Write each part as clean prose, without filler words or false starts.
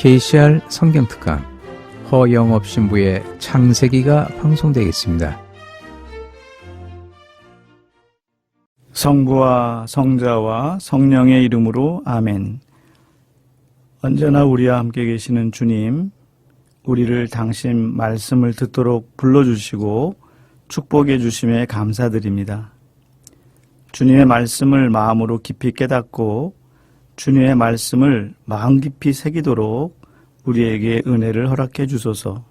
KCR 성경특강 허영업신부의 창세기가 방송되겠습니다. 성부와 성자와 성령의 이름으로 아멘. 언제나 우리와 함께 계시는 주님, 우리를 당신 말씀을 듣도록 불러주시고 축복해 주심에 감사드립니다. 주님의 말씀을 마음으로 깊이 깨닫고 주님의 말씀을 마음 깊이 새기도록 우리에게 은혜를 허락해 주소서.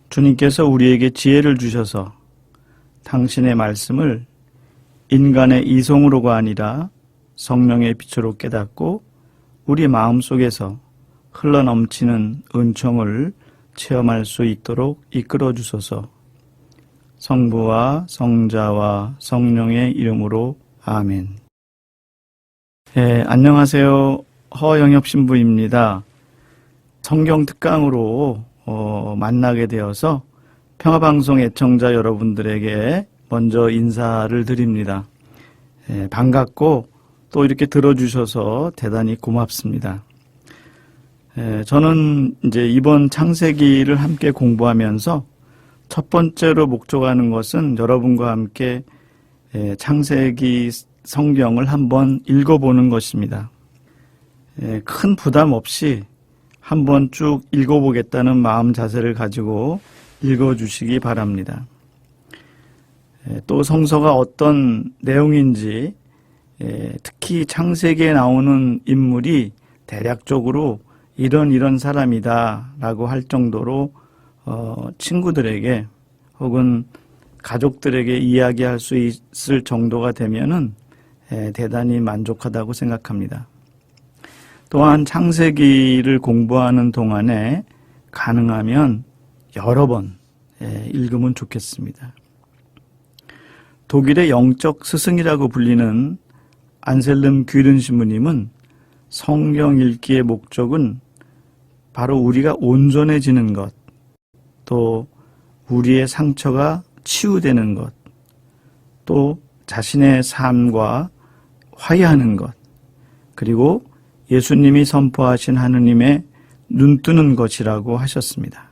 주님께서 우리에게 지혜를 주셔서 당신의 말씀을 인간의 이성으로가 아니라 성령의 빛으로 깨닫고 우리 마음속에서 흘러넘치는 은총을 체험할 수 있도록 이끌어 주소서. 성부와 성자와 성령의 이름으로 아멘. 안녕하세요. 허영엽 신부입니다. 성경 특강으로 만나게 되어서 평화방송 애청자 여러분들에게 먼저 인사를 드립니다. 반갑고 또 이렇게 들어주셔서 대단히 고맙습니다. 저는 이제 이번 창세기를 함께 공부하면서 첫 번째로 목적하는 것은 여러분과 함께 창세기 성경을 한번 읽어보는 것입니다. 큰 부담 없이 한번 쭉 읽어보겠다는 마음 자세를 가지고 읽어주시기 바랍니다. 또 성서가 어떤 내용인지, 특히 창세기에 나오는 인물이 대략적으로 이런 사람이다 라고 할 정도로 친구들에게 혹은 가족들에게 이야기할 수 있을 정도가 되면은 대단히 만족하다고 생각합니다. 또한 창세기를 공부하는 동안에 가능하면 여러 번 읽으면 좋겠습니다. 독일의 영적 스승이라고 불리는 안셀름 귀른 신부님은 성경 읽기의 목적은 바로 우리가 온전해지는 것, 또 우리의 상처가 치유되는 것, 또 자신의 삶과 화해하는 것, 그리고 예수님이 선포하신 하느님의 눈뜨는 것이라고 하셨습니다.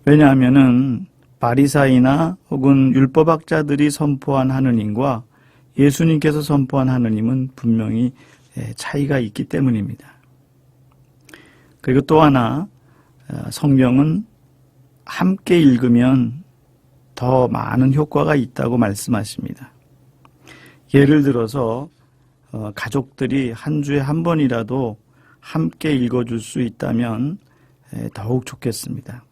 왜냐하면은 바리사이나 혹은 율법학자들이 선포한 하느님과 예수님께서 선포한 하느님은 분명히 차이가 있기 때문입니다. 그리고 또 하나, 성경은 함께 읽으면 더 많은 효과가 있다고 말씀하십니다. 예를 들어서 가족들이 한 주에 한 번이라도 함께 읽어줄 수 있다면 더욱 좋겠습니다.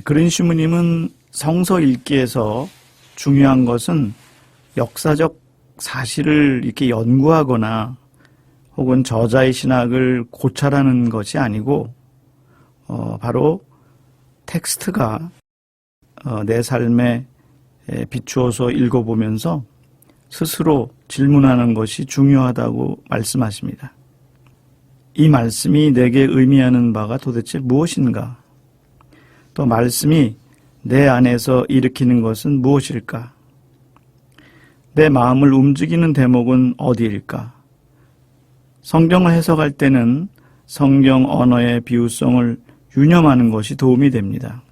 그린 신부님은 성서 읽기에서 중요한 것은 역사적 사실을 이렇게 연구하거나 혹은 저자의 신학을 고찰하는 것이 아니고 바로 텍스트가 내 삶에 비추어서 읽어보면서 스스로 질문하는 것이 중요하다고 말씀하십니다. 이 말씀이 내게 의미하는 바가 도대체 무엇인가? 또 말씀이 내 안에서 일으키는 것은 무엇일까? 내 마음을 움직이는 대목은 어디일까? 성경을 해석할 때는 성경 언어의 비유성을 유념하는 것이 도움이 됩니다.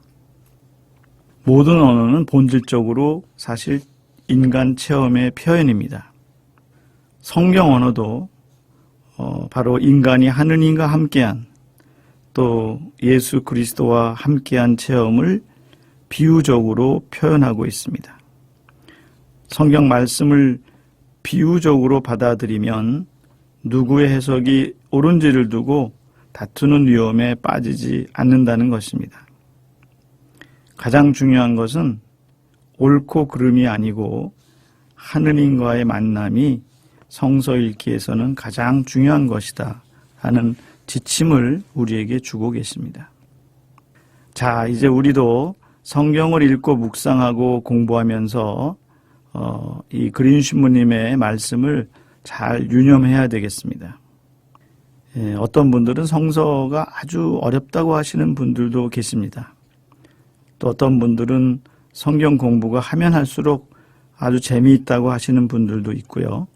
모든 언어는 본질적으로 사실 인간 체험의 표현입니다. 성경 언어도 바로 인간이 하느님과 함께한 또 예수 그리스도와 함께한 체험을 비유적으로 표현하고 있습니다. 성경 말씀을 비유적으로 받아들이면 누구의 해석이 옳은지를 두고 다투는 위험에 빠지지 않는다는 것입니다. 가장 중요한 것은 옳고 그름이 아니고 하느님과의 만남이 성서 읽기에서는 가장 중요한 것이다 하는 지침을 우리에게 주고 계십니다. 자, 이제 우리도 성경을 읽고 묵상하고 공부하면서 이 그린 신부님의 말씀을 잘 유념해야 되겠습니다. 어떤 분들은 성서가 아주 어렵다고 하시는 분들도 계십니다. 또 어떤 분들은 성경 공부가 하면 할수록 아주 재미있다고 하시는 분들도 있고요.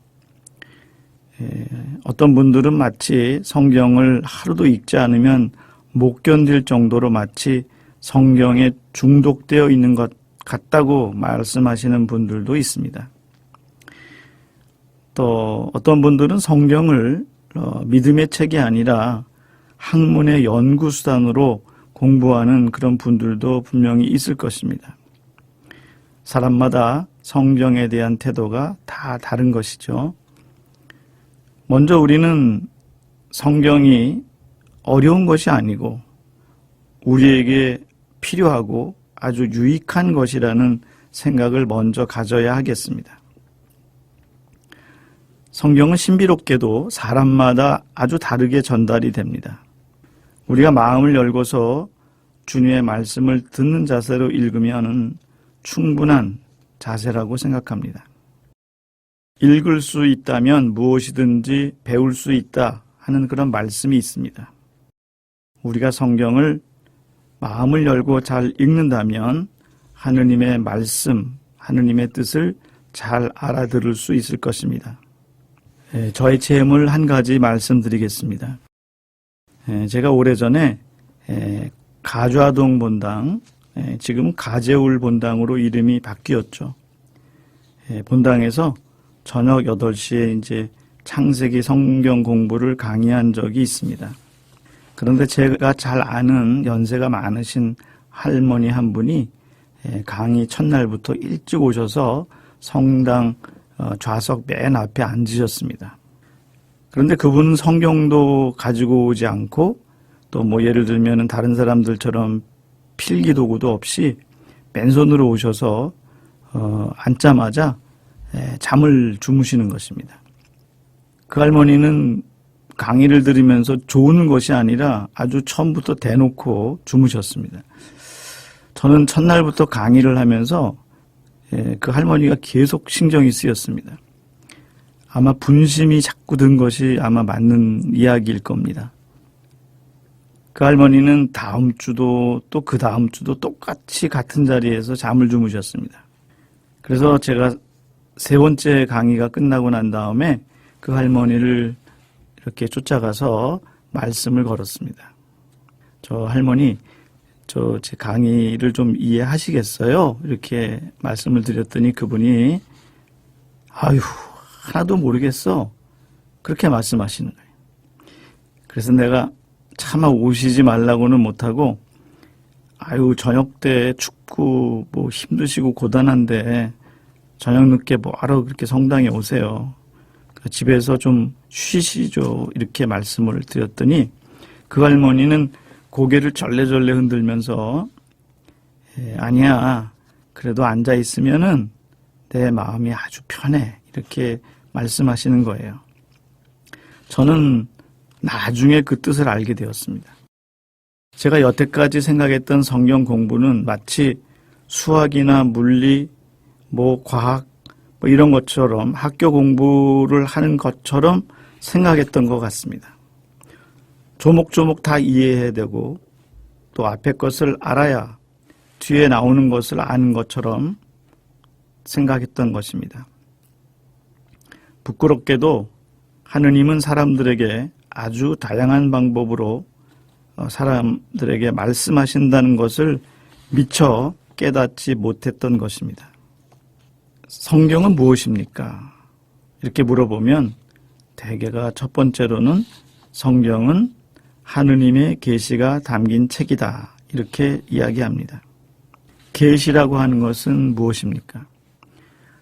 어떤 분들은 마치 성경을 하루도 읽지 않으면 못 견딜 정도로 마치 성경에 중독되어 있는 것 같다고 말씀하시는 분들도 있습니다. 또 어떤 분들은 성경을 믿음의 책이 아니라 학문의 연구수단으로 공부하는 그런 분들도 분명히 있을 것입니다. 사람마다 성경에 대한 태도가 다 다른 것이죠. 먼저 우리는 성경이 어려운 것이 아니고 우리에게 필요하고 아주 유익한 것이라는 생각을 먼저 가져야 하겠습니다. 성경은 신비롭게도 사람마다 아주 다르게 전달이 됩니다. 우리가 마음을 열고서 주님의 말씀을 듣는 자세로 읽으면 충분한 자세라고 생각합니다. 읽을 수 있다면 무엇이든지 배울 수 있다 하는 그런 말씀이 있습니다. 우리가 성경을 마음을 열고 잘 읽는다면 하느님의 말씀, 하느님의 뜻을 잘 알아들을 수 있을 것입니다. 저의 체험을 한 가지 말씀드리겠습니다. 제가 오래전에 가좌동 본당, 지금 가재울 본당으로 이름이 바뀌었죠. 본당에서 저녁 8시에 이제 창세기 성경 공부를 강의한 적이 있습니다. 그런데 제가 잘 아는 연세가 많으신 할머니 한 분이 강의 첫날부터 일찍 오셔서 성당 좌석 맨 앞에 앉으셨습니다. 그런데 그분은 성경도 가지고 오지 않고 또 뭐 예를 들면 다른 사람들처럼 필기도구도 없이 맨손으로 오셔서 앉자마자 잠을 주무시는 것입니다. 그 할머니는 강의를 들으면서 좋은 것이 아니라 아주 처음부터 대놓고 주무셨습니다. 저는 첫날부터 강의를 하면서 그 할머니가 계속 신경이 쓰였습니다. 아마 분심이 자꾸 든 것이 아마 맞는 이야기일 겁니다. 그 할머니는 다음 주도 또 그 다음 주도 똑같이 같은 자리에서 잠을 주무셨습니다. 그래서 제가 3번째 강의가 끝나고 난 다음에 그 할머니를 이렇게 쫓아가서 말씀을 걸었습니다. 저 할머니, 제 강의를 좀 이해하시겠어요? 이렇게 말씀을 드렸더니 그분이 아유, 하나도 모르겠어. 그렇게 말씀하시는 거예요. 그래서 내가 차마 오시지 말라고는 못하고 아유, 저녁 때 춥고 뭐 힘드시고 고단한데 저녁 늦게 뭐하러 그렇게 성당에 오세요. 집에서 좀 쉬시죠. 이렇게 말씀을 드렸더니 그 할머니는 고개를 절레절레 흔들면서 아니야. 그래도 앉아 있으면은 내 마음이 아주 편해. 이렇게 말씀하시는 거예요. 저는 나중에 그 뜻을 알게 되었습니다. 제가 여태까지 생각했던 성경 공부는 마치 수학이나 물리, 과학, 이런 것처럼 학교 공부를 하는 것처럼 생각했던 것 같습니다. 조목조목 다 이해해야 되고 또 앞에 것을 알아야 뒤에 나오는 것을 아는 것처럼 생각했던 것입니다. 부끄럽게도 하느님은 사람들에게 아주 다양한 방법으로 사람들에게 말씀하신다는 것을 미처 깨닫지 못했던 것입니다. 성경은 무엇입니까? 이렇게 물어보면 대개가 첫 번째로는 성경은 하느님의 계시가 담긴 책이다. 이렇게 이야기합니다. 계시라고 하는 것은 무엇입니까?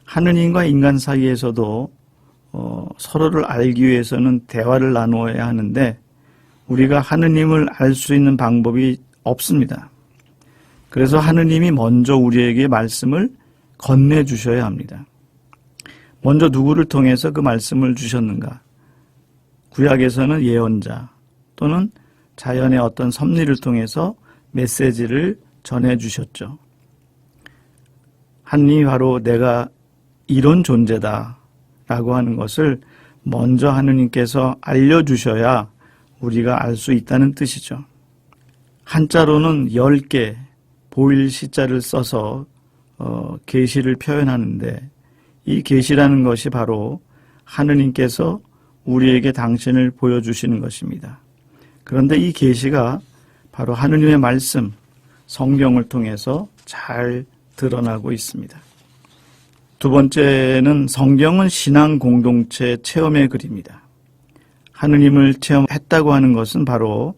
하느님과 인간 사이에서도 서로를 알기 위해서는 대화를 나누어야 하는데 우리가 하느님을 알 수 있는 방법이 없습니다. 그래서 하느님이 먼저 우리에게 말씀을 건네주셔야 합니다. 먼저 누구를 통해서 그 말씀을 주셨는가? 구약에서는 예언자 또는 자연의 어떤 섭리를 통해서 메시지를 전해주셨죠. 하느님이 바로 내가 이런 존재다 라고 하는 것을 먼저 하느님께서 알려주셔야 우리가 알 수 있다는 뜻이죠. 한자로는 10개 보일 시자를 써서 계시를 표현하는데 이 계시라는 것이 바로 하느님께서 우리에게 당신을 보여주시는 것입니다. 그런데 이 계시가 바로 하느님의 말씀, 성경을 통해서 잘 드러나고 있습니다. 두 번째는 성경은 신앙 공동체 체험의 글입니다. 하느님을 체험했다고 하는 것은 바로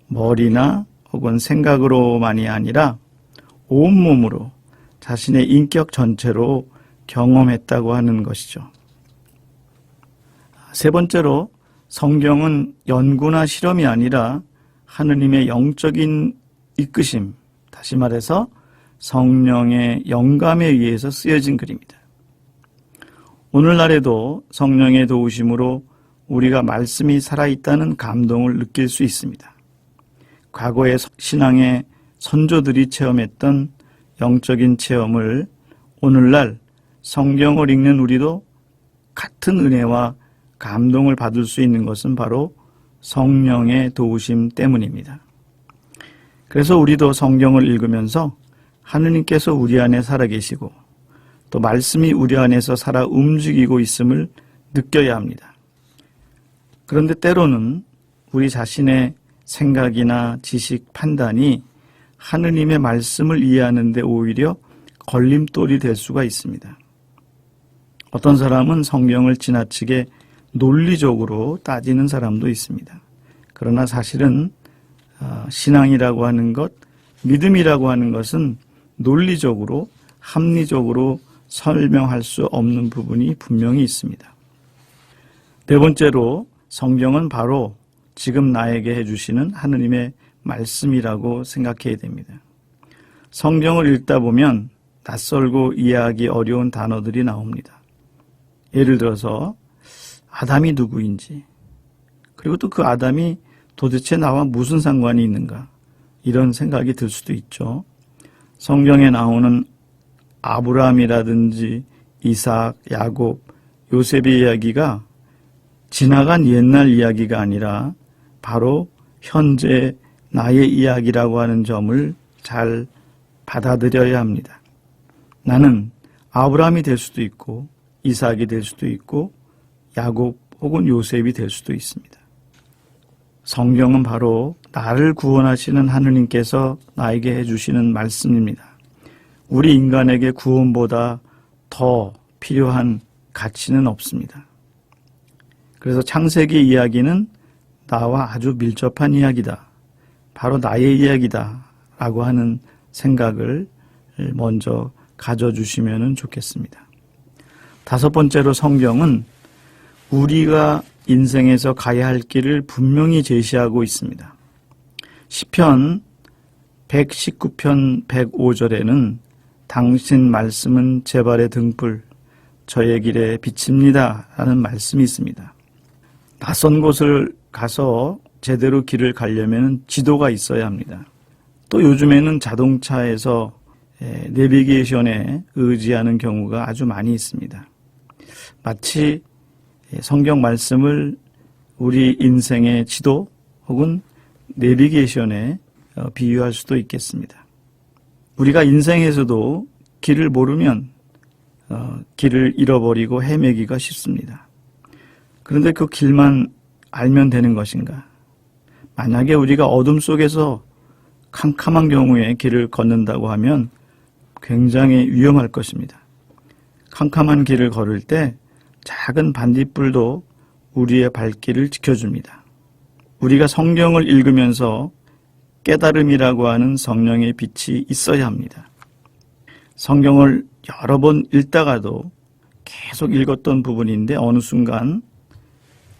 머리나 혹은 생각으로만이 아니라 온몸으로 자신의 인격 전체로 경험했다고 하는 것이죠. 세 번째로 성경은 연구나 실험이 아니라 하느님의 영적인 이끄심, 다시 말해서 성령의 영감에 의해서 쓰여진 글입니다. 오늘날에도 성령의 도우심으로 우리가 말씀이 살아있다는 감동을 느낄 수 있습니다. 과거의 신앙의 선조들이 체험했던 영적인 체험을 오늘날 성경을 읽는 우리도 같은 은혜와 감동을 받을 수 있는 것은 바로 성령의 도우심 때문입니다. 그래서 우리도 성경을 읽으면서 하느님께서 우리 안에 살아계시고 또 말씀이 우리 안에서 살아 움직이고 있음을 느껴야 합니다. 그런데 때로는 우리 자신의 생각이나 지식, 판단이 하느님의 말씀을 이해하는 데 오히려 걸림돌이 될 수가 있습니다. 어떤 사람은 성경을 지나치게 논리적으로 따지는 사람도 있습니다. 그러나 사실은 신앙이라고 하는 것, 믿음이라고 하는 것은 논리적으로, 합리적으로 설명할 수 없는 부분이 분명히 있습니다. 네 번째로 성경은 바로 지금 나에게 해주시는 하느님의 말씀이라고 생각해야 됩니다. 성경을 읽다 보면 낯설고 이해하기 어려운 단어들이 나옵니다. 예를 들어서 아담이 누구인지, 그리고 또 그 아담이 도대체 나와 무슨 상관이 있는가, 이런 생각이 들 수도 있죠. 성경에 나오는 아브라함이라든지 이삭, 야곱, 요셉의 이야기가 지나간 옛날 이야기가 아니라 바로 현재 나의 이야기라고 하는 점을 잘 받아들여야 합니다. 나는 아브라함이 될 수도 있고 이삭이 될 수도 있고 야곱 혹은 요셉이 될 수도 있습니다. 성경은 바로 나를 구원하시는 하느님께서 나에게 해주시는 말씀입니다. 우리 인간에게 구원보다 더 필요한 가치는 없습니다. 그래서 창세기 이야기는 나와 아주 밀접한 이야기다. 바로 나의 이야기다. 라고 하는 생각을 먼저 가져주시면 좋겠습니다. 다섯 번째로 성경은 우리가 인생에서 가야 할 길을 분명히 제시하고 있습니다. 시편 119편 105절에는 당신 말씀은 제 발의 등불, 저의 길에 비칩니다. 라는 말씀이 있습니다. 낯선 곳을 가서 제대로 길을 가려면 지도가 있어야 합니다. 또 요즘에는 자동차에서 내비게이션에 의지하는 경우가 아주 많이 있습니다. 마치 성경 말씀을 우리 인생의 지도 혹은 내비게이션에 비유할 수도 있겠습니다. 우리가 인생에서도 길을 모르면 길을 잃어버리고 헤매기가 쉽습니다. 그런데 그 길만 알면 되는 것인가? 만약에 우리가 어둠 속에서 캄캄한 경우에 길을 걷는다고 하면 굉장히 위험할 것입니다. 캄캄한 길을 걸을 때 작은 반딧불도 우리의 발길을 지켜줍니다. 우리가 성경을 읽으면서 깨달음이라고 하는 성령의 빛이 있어야 합니다. 성경을 여러 번 읽다가도 계속 읽었던 부분인데 어느 순간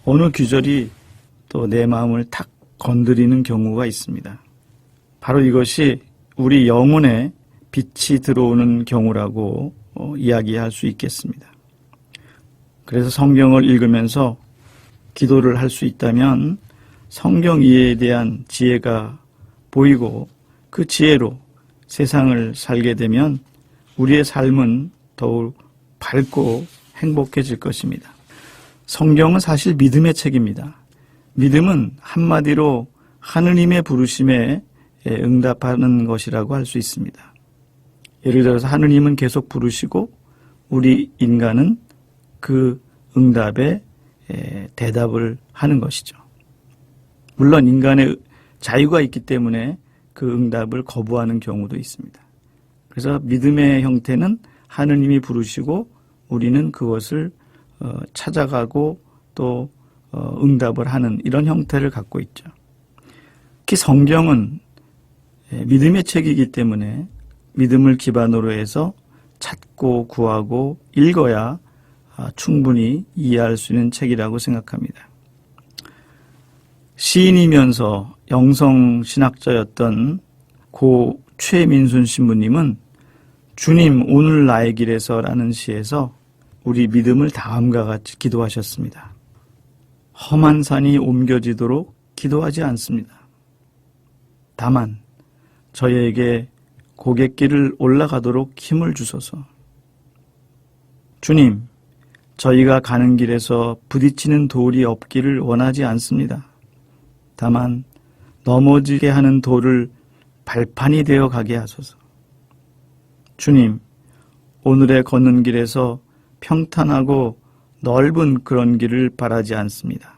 어느 규절이 또 내 마음을 탁 건드리는 경우가 있습니다. 바로 이것이 우리 영혼에 빛이 들어오는 경우라고 이야기할 수 있겠습니다. 그래서 성경을 읽으면서 기도를 할 수 있다면 성경 이해에 대한 지혜가 보이고 그 지혜로 세상을 살게 되면 우리의 삶은 더욱 밝고 행복해질 것입니다. 성경은 사실 믿음의 책입니다. 믿음은 한마디로 하느님의 부르심에 응답하는 것이라고 할 수 있습니다. 예를 들어서 하느님은 계속 부르시고 우리 인간은 그 응답에 대답을 하는 것이죠. 물론 인간의 자유가 있기 때문에 그 응답을 거부하는 경우도 있습니다. 그래서 믿음의 형태는 하느님이 부르시고 우리는 그것을 찾아가고 또 응답을 하는 이런 형태를 갖고 있죠. 특히 성경은 믿음의 책이기 때문에 믿음을 기반으로 해서 찾고 구하고 읽어야 충분히 이해할 수 있는 책이라고 생각합니다. 시인이면서 영성신학자였던 고 최민순 신부님은 주님 오늘 나의 길에서라는 시에서 우리 믿음을 다음과 같이 기도하셨습니다. 험한 산이 옮겨지도록 기도하지 않습니다. 다만 저희에게 고갯길을 올라가도록 힘을 주소서. 주님, 저희가 가는 길에서 부딪히는 돌이 없기를 원하지 않습니다. 다만 넘어지게 하는 돌을 발판이 되어 가게 하소서. 주님, 오늘의 걷는 길에서 평탄하고 넓은 그런 길을 바라지 않습니다.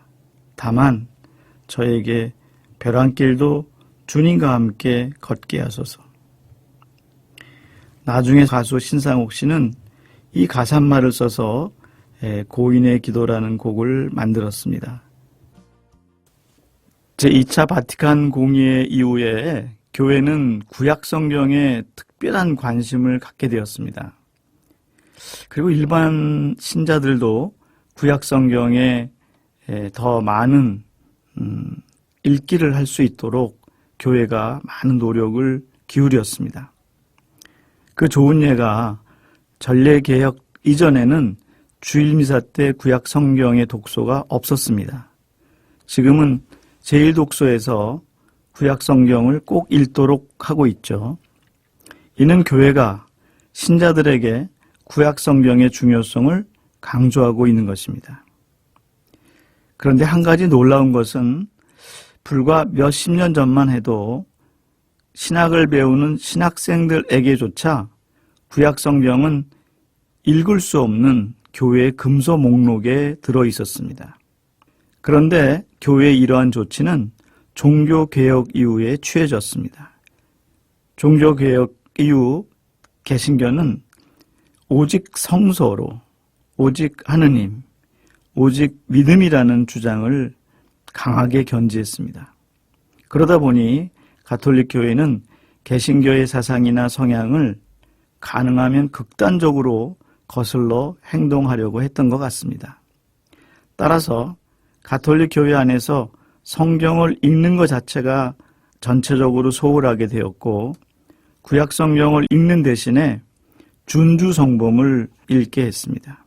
다만 저에게 벼랑길도 주님과 함께 걷게 하소서. 나중에 가수 신상옥 씨는 이 가사말을 써서 고인의 기도라는 곡을 만들었습니다. 제2차 바티칸 공의회 이후에 교회는 구약 성경에 특별한 관심을 갖게 되었습니다. 그리고 일반 신자들도 구약 성경에 더 많은 읽기를 할 수 있도록 교회가 많은 노력을 기울였습니다. 그 좋은 예가 전례개혁 이전에는 주일미사 때 구약 성경의 독소가 없었습니다. 지금은 제1독소에서 구약 성경을 꼭 읽도록 하고 있죠. 이는 교회가 신자들에게 구약 성경의 중요성을 강조하고 있는 것입니다. 그런데 한 가지 놀라운 것은 불과 몇십 년 전만 해도 신학을 배우는 신학생들에게조차 구약 성경은 읽을 수 없는 교회의 금서 목록에 들어 있었습니다. 그런데 교회의 이러한 조치는 종교개혁 이후에 취해졌습니다. 종교개혁 이후 개신교는 오직 성서로, 오직 하느님, 오직 믿음이라는 주장을 강하게 견지했습니다. 그러다 보니 가톨릭 교회는 개신교의 사상이나 성향을 가능하면 극단적으로 거슬러 행동하려고 했던 것 같습니다. 따라서 가톨릭 교회 안에서 성경을 읽는 것 자체가 전체적으로 소홀하게 되었고 구약 성경을 읽는 대신에 준주 성범을 읽게 했습니다.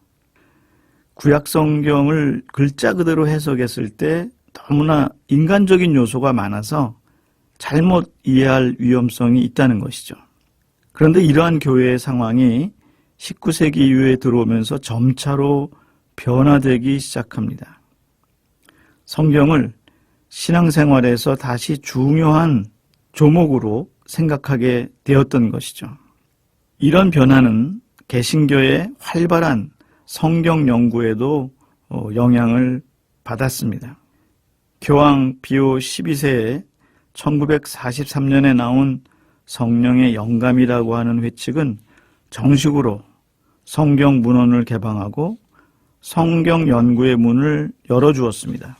구약 성경을 글자 그대로 해석했을 때 너무나 인간적인 요소가 많아서 잘못 이해할 위험성이 있다는 것이죠. 그런데 이러한 교회의 상황이 19세기 이후에 들어오면서 점차로 변화되기 시작합니다. 성경을 신앙생활에서 다시 중요한 조목으로 생각하게 되었던 것이죠. 이런 변화는 개신교의 활발한 성경 연구에도 영향을 받았습니다. 교황 비오 12세에 1943년에 나온 성령의 영감이라고 하는 회칙은 정식으로 성경 문헌을 개방하고 성경 연구의 문을 열어주었습니다.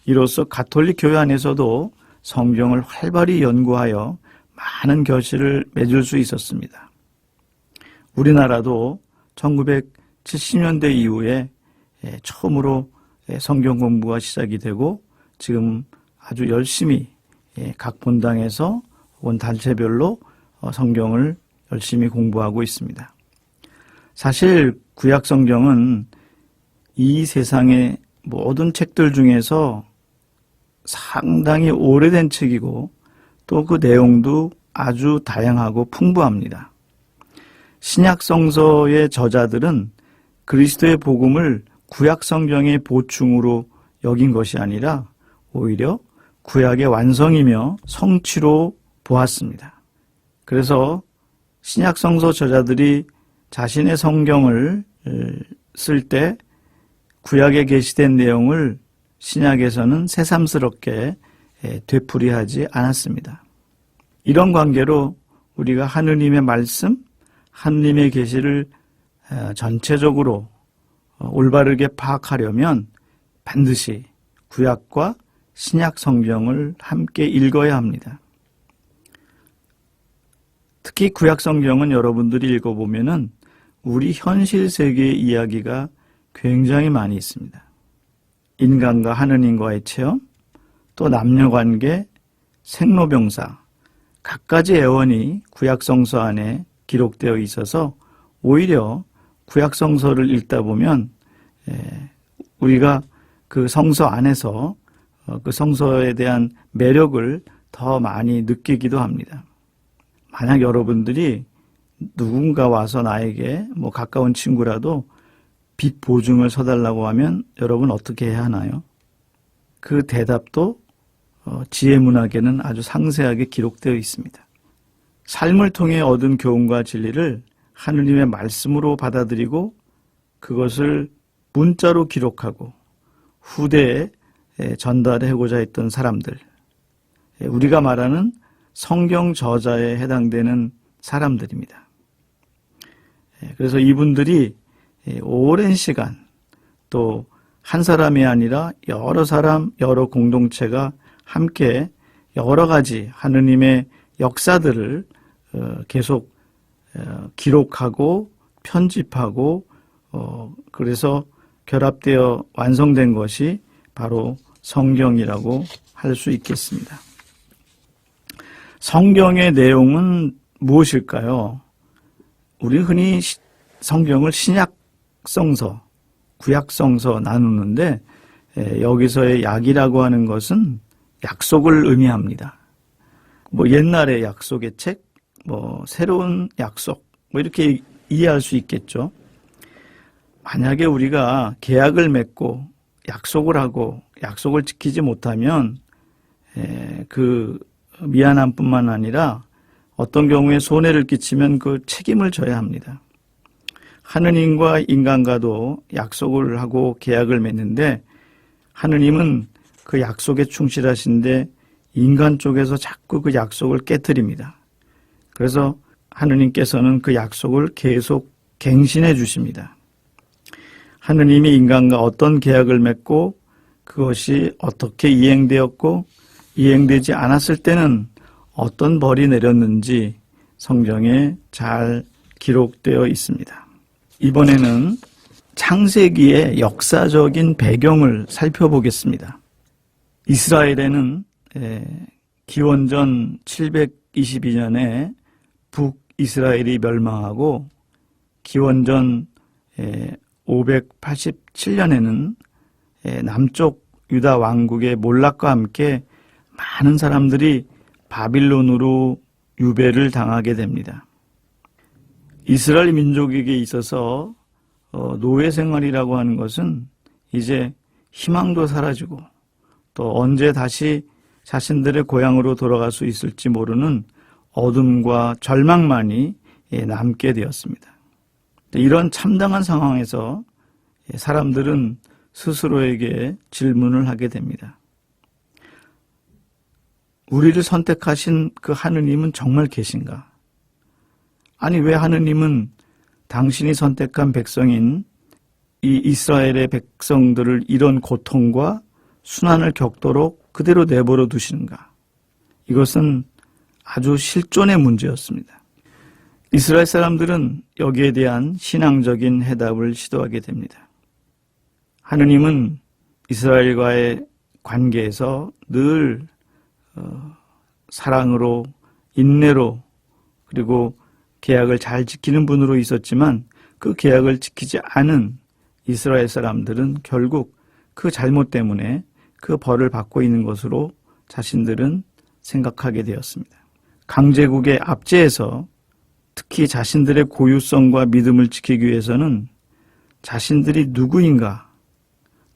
이로써 가톨릭 교회 안에서도 성경을 활발히 연구하여 많은 결실을 맺을 수 있었습니다. 우리나라도 1970년대 이후에 처음으로 성경 공부가 시작이 되고 지금 아주 열심히 각 본당에서 혹은 단체별로 성경을 열심히 공부하고 있습니다. 사실 구약 성경은 이 세상의 모든 책들 중에서 상당히 오래된 책이고 또 그 내용도 아주 다양하고 풍부합니다. 신약 성서의 저자들은 그리스도의 복음을 구약 성경의 보충으로 여긴 것이 아니라 오히려 구약의 완성이며 성취로 보았습니다. 그래서 신약 성서 저자들이 자신의 성경을 쓸 때 구약에 게시된 내용을 신약에서는 새삼스럽게 되풀이하지 않았습니다. 이런 관계로 우리가 하느님의 말씀, 하느님의 계시를 전체적으로 올바르게 파악하려면 반드시 구약과 신약 성경을 함께 읽어야 합니다. 특히 구약 성경은 여러분들이 읽어보면은 우리 현실 세계의 이야기가 굉장히 많이 있습니다. 인간과 하느님과의 체험, 또 남녀관계, 생로병사, 갖가지 애원이 구약 성서 안에 기록되어 있어서 오히려 구약 성서를 읽다 보면 우리가 그 성서 안에서 그 성서에 대한 매력을 더 많이 느끼기도 합니다. 만약 여러분들이 누군가 와서 나에게 가까운 친구라도 빚 보증을 서달라고 하면 여러분 어떻게 해야 하나요? 그 대답도 지혜문학에는 아주 상세하게 기록되어 있습니다. 삶을 통해 얻은 교훈과 진리를 하느님의 말씀으로 받아들이고 그것을 문자로 기록하고 후대에 전달하고자 했던 사람들, 우리가 말하는 성경 저자에 해당되는 사람들입니다. 그래서 이분들이 오랜 시간 또 한 사람이 아니라 여러 사람, 여러 공동체가 함께 여러 가지 하느님의 역사들을 계속 기록하고 편집하고 그래서 결합되어 완성된 것이 바로 성경이라고 할 수 있겠습니다. 성경의 내용은 무엇일까요? 우리 흔히 성경을 신약성서, 구약성서 나누는데 여기서의 약이라고 하는 것은 약속을 의미합니다. 옛날의 약속의 책, 새로운 약속, 이렇게 이해할 수 있겠죠. 만약에 우리가 계약을 맺고 약속을 하고 약속을 지키지 못하면 그 미안함뿐만 아니라 어떤 경우에 손해를 끼치면 그 책임을 져야 합니다. 하느님과 인간과도 약속을 하고 계약을 맺는데 하느님은 그 약속에 충실하신데 인간 쪽에서 자꾸 그 약속을 깨트립니다. 그래서 하느님께서는 그 약속을 계속 갱신해 주십니다. 하느님이 인간과 어떤 계약을 맺고 그것이 어떻게 이행되었고 이행되지 않았을 때는 어떤 벌이 내렸는지 성경에 잘 기록되어 있습니다. 이번에는 창세기의 역사적인 배경을 살펴보겠습니다. 이스라엘에는 기원전 722년에 북이스라엘이 멸망하고 기원전 587년에는 남쪽 유다 왕국의 몰락과 함께 많은 사람들이 바빌론으로 유배를 당하게 됩니다. 이스라엘 민족에게 있어서 노예 생활이라고 하는 것은 이제 희망도 사라지고 또 언제 다시 자신들의 고향으로 돌아갈 수 있을지 모르는 어둠과 절망만이 남게 되었습니다. 이런 참담한 상황에서 사람들은 스스로에게 질문을 하게 됩니다. 우리를 선택하신 그 하느님은 정말 계신가? 아니 왜 하느님은 당신이 선택한 백성인 이 이스라엘의 백성들을 이런 고통과 순환을 겪도록 그대로 내버려 두시는가? 이것은 아주 실존의 문제였습니다. 이스라엘 사람들은 여기에 대한 신앙적인 해답을 시도하게 됩니다. 하느님은 이스라엘과의 관계에서 늘 사랑으로, 인내로, 그리고 계약을 잘 지키는 분으로 있었지만 그 계약을 지키지 않은 이스라엘 사람들은 결국 그 잘못 때문에 그 벌을 받고 있는 것으로 자신들은 생각하게 되었습니다. 강제국의 압제에서 특히 자신들의 고유성과 믿음을 지키기 위해서는 자신들이 누구인가,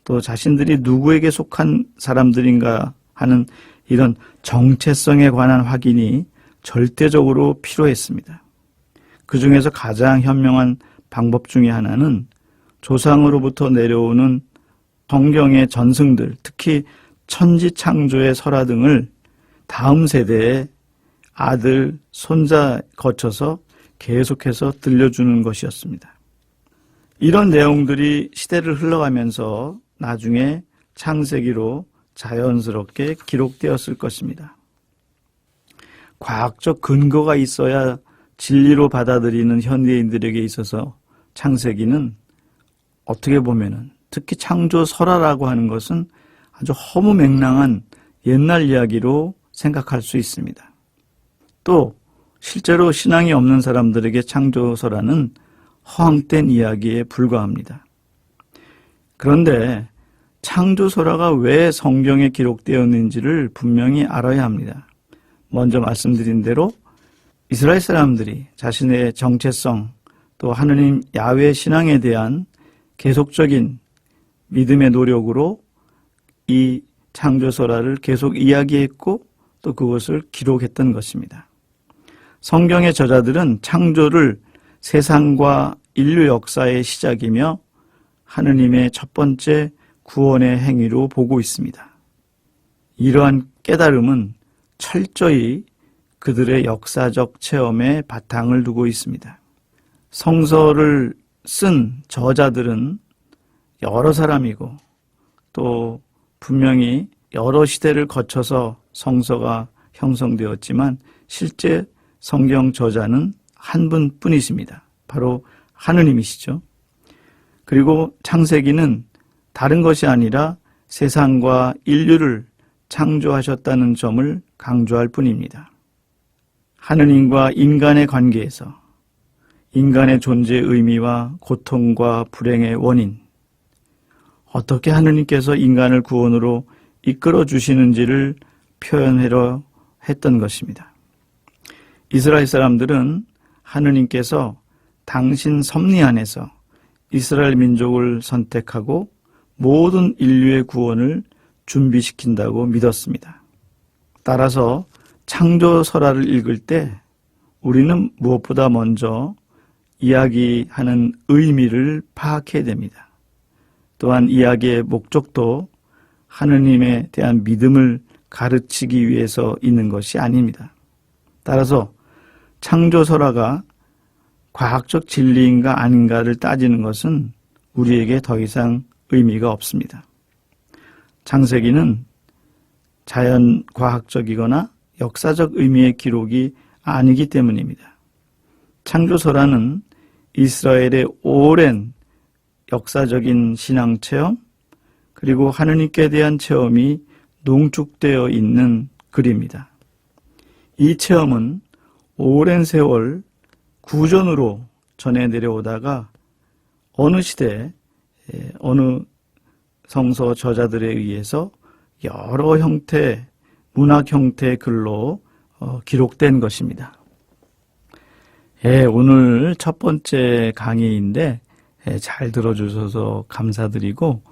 또 자신들이 누구에게 속한 사람들인가 하는 이런 정체성에 관한 확인이 절대적으로 필요했습니다. 그 중에서 가장 현명한 방법 중에 하나는 조상으로부터 내려오는 성경의 전승들, 특히 천지창조의 설화 등을 다음 세대의 아들, 손자 거쳐서 계속해서 들려주는 것이었습니다. 이런 내용들이 시대를 흘러가면서 나중에 창세기로 자연스럽게 기록되었을 것입니다. 과학적 근거가 있어야 진리로 받아들이는 현대인들에게 있어서 창세기는 어떻게 보면은 특히 창조 설화라고 하는 것은 아주 허무맹랑한 옛날 이야기로 생각할 수 있습니다. 또 실제로 신앙이 없는 사람들에게 창조 설화는 허황된 이야기에 불과합니다. 그런데 창조 설화가 왜 성경에 기록되었는지를 분명히 알아야 합니다. 먼저 말씀드린 대로 이스라엘 사람들이 자신의 정체성 또 하느님 야훼 신앙에 대한 계속적인 믿음의 노력으로 이 창조 설화를 계속 이야기했고 또 그것을 기록했던 것입니다. 성경의 저자들은 창조를 세상과 인류 역사의 시작이며 하느님의 첫 번째 구원의 행위로 보고 있습니다. 이러한 깨달음은 철저히 그들의 역사적 체험에 바탕을 두고 있습니다. 성서를 쓴 저자들은 여러 사람이고 또 분명히 여러 시대를 거쳐서 성서가 형성되었지만 실제 성경 저자는 한 분뿐이십니다. 바로 하느님이시죠. 그리고 창세기는 다른 것이 아니라 세상과 인류를 창조하셨다는 점을 강조할 뿐입니다. 하느님과 인간의 관계에서 인간의 존재의 의미와 고통과 불행의 원인, 어떻게 하느님께서 인간을 구원으로 이끌어 주시는지를 표현하려 했던 것입니다. 이스라엘 사람들은 하느님께서 당신 섭리 안에서 이스라엘 민족을 선택하고 모든 인류의 구원을 준비시킨다고 믿었습니다. 따라서 창조 설화를 읽을 때 우리는 무엇보다 먼저 이야기하는 의미를 파악해야 됩니다. 또한 이야기의 목적도 하느님에 대한 믿음을 가르치기 위해서 있는 것이 아닙니다. 따라서 창조 설화가 과학적 진리인가 아닌가를 따지는 것은 우리에게 더 이상 의미가 없습니다. 창세기는 자연과학적이거나 역사적 의미의 기록이 아니기 때문입니다. 창조설화는 이스라엘의 오랜 역사적인 신앙체험 그리고 하느님께 대한 체험이 농축되어 있는 글입니다. 이 체험은 오랜 세월 구전으로 전해 내려오다가 어느 시대 어느 성서 저자들에 의해서 여러 형태, 문학 형태의 글로 기록된 것입니다. 오늘 첫 번째 강의인데 잘 들어주셔서 감사드리고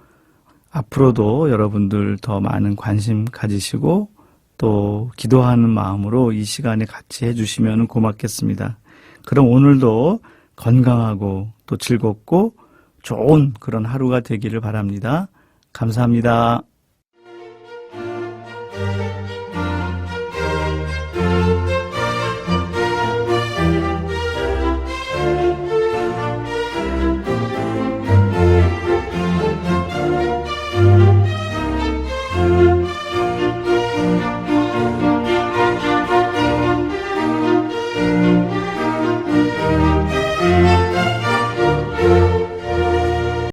앞으로도 여러분들 더 많은 관심 가지시고 또 기도하는 마음으로 이 시간에 같이 해주시면 고맙겠습니다. 그럼 오늘도 건강하고 또 즐겁고 좋은 그런 하루가 되기를 바랍니다. 감사합니다.